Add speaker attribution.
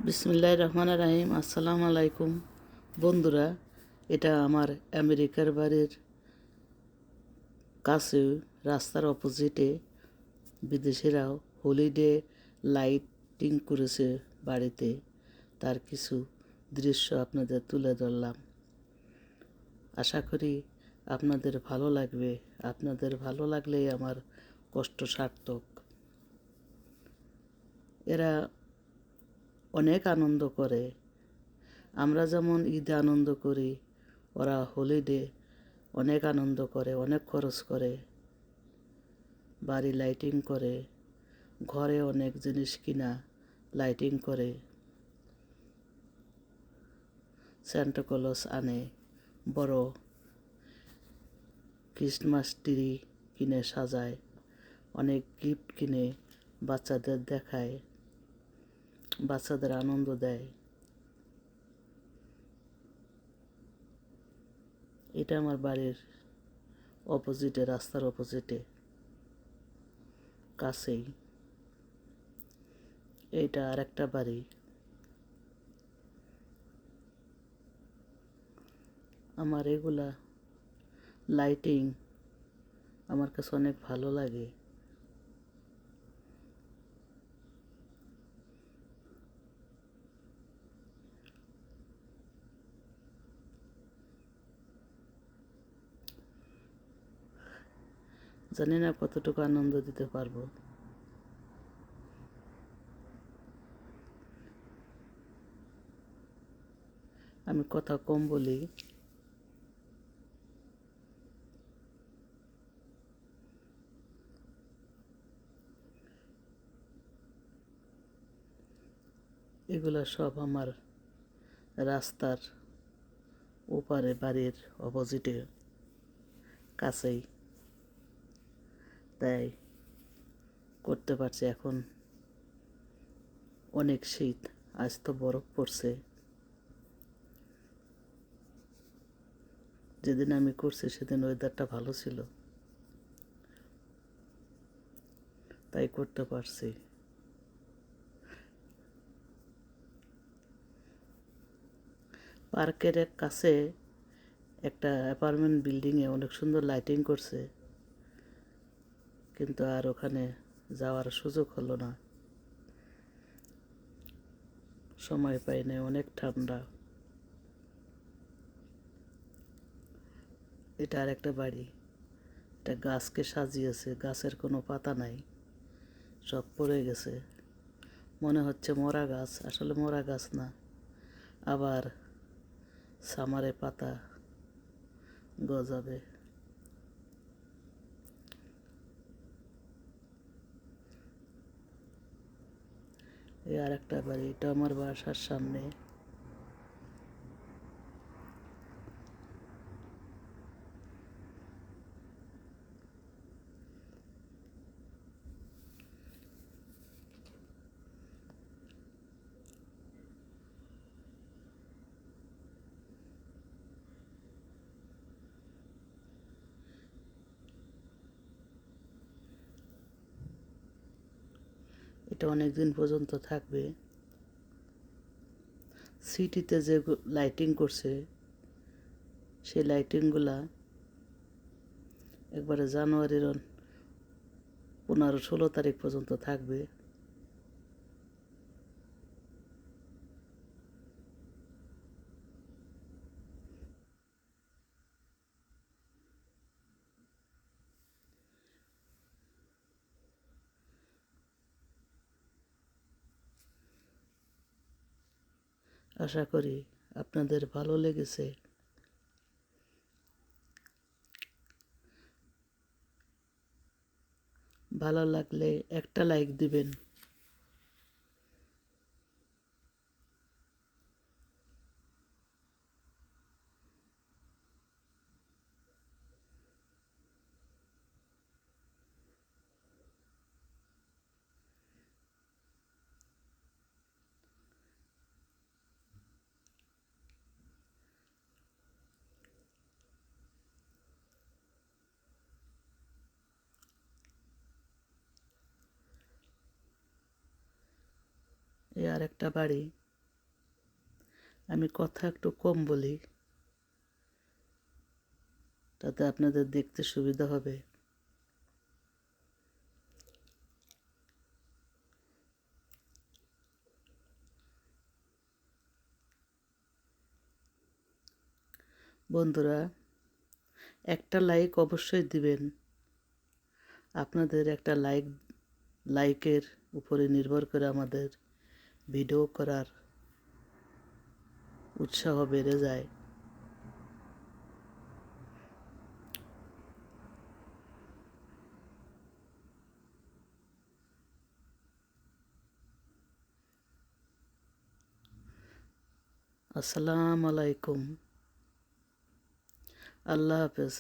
Speaker 1: বিসমিল্লাহির রহমানির রহিম। আসসালামু আলাইকুম বন্ধুরা, এটা আমার আমেরিকার বাড়ির কাছে, রাস্তার অপোজিটে বিদেশিরাও হলিডে লাইটিং করেছে বাড়িতে। তার কিছু দৃশ্য আপনাদের তুলে ধরলাম। আশা করি আপনাদের ভালো লাগবে। আপনাদের ভালো লাগলেই আমার কষ্ট সার্থক। এরা অনেক আনন্দ করে। আমরা যেমন ঈদে আনন্দ করি, ওরা হলিডে অনেক আনন্দ করে, অনেক খরচ করে, বাড়ি লাইটিং করে, ঘরে অনেক জিনিস কিনা লাইটিং করে, সান্টা ক্লজ আনে, বড় ক্রিসমাস ট্রি কিনে সাজায়, অনেক গিফট কিনে বাচ্চাদের দেখায়, বাচ্চাদের আনন্দ দেয়। এটা আমার বাড়ির অপোজিটে, রাস্তার অপোজিটে কাছেই। এইটা আর একটা বাড়ি। আমার এগুলা লাইটিং আমার কাছে অনেক ভালো লাগে। জানি না কতটুকু আনন্দ দিতে পারবো। আমি কথা কম বলি। এগুলা সব আমার রাস্তার ওপারে বাড়ির অপোজিটে কাছেই, তাই করতে পারছি। এখন অনেক শীত, আজ তো বরফ পড়ছে। যেদিন আমি করছি সেদিন ওয়েদারটা ভালো ছিল, তাই করতে পারছি। পার্কের এক কাছে একটা অ্যাপার্টমেন্ট বিল্ডিংয়ে অনেক সুন্দর লাইটিং করছে, কিন্তু আর ওখানে যাওয়ার সুযোগ হলো না, সময় পাই না, অনেক ঠান্ডা। এটা আর একটা বাড়ি। এটা গাছকে সাজিয়েছে, গাছের কোনো পাতা নাই, সব পড়ে গেছে। মনে হচ্ছে মরা গাছ, আসলে মরা গাছ না। আবার সামারে পাতা গজাবে। এই আর একটা বাড়ি, এটা আমার বাসার সামনে। এটা অনেক দিন পর্যন্ত থাকবে। সিটিতে যে লাইটিং করছে সেই লাইটিংগুলা একবারে জানুয়ারির 15-16 তারিখ পর্যন্ত থাকবে। আশা করি আপনাদের ভালো লেগেছে। ভালো লাগলে একটা লাইক দিবেন। এই আর একটা বাড়ি। আমি কথা একটু কম বলি, তাতে আপনাদের দেখতে সুবিধা হবে। বন্ধুরা, একটা লাইক অবশ্যই দিবেন। আপনাদের একটা লাইকের উপরে নির্ভর করে আমাদের ভিডিও করার উৎসাহ বেড়ে যায়। আসসালামু আলাইকুম। আল্লাহ হাফেজ।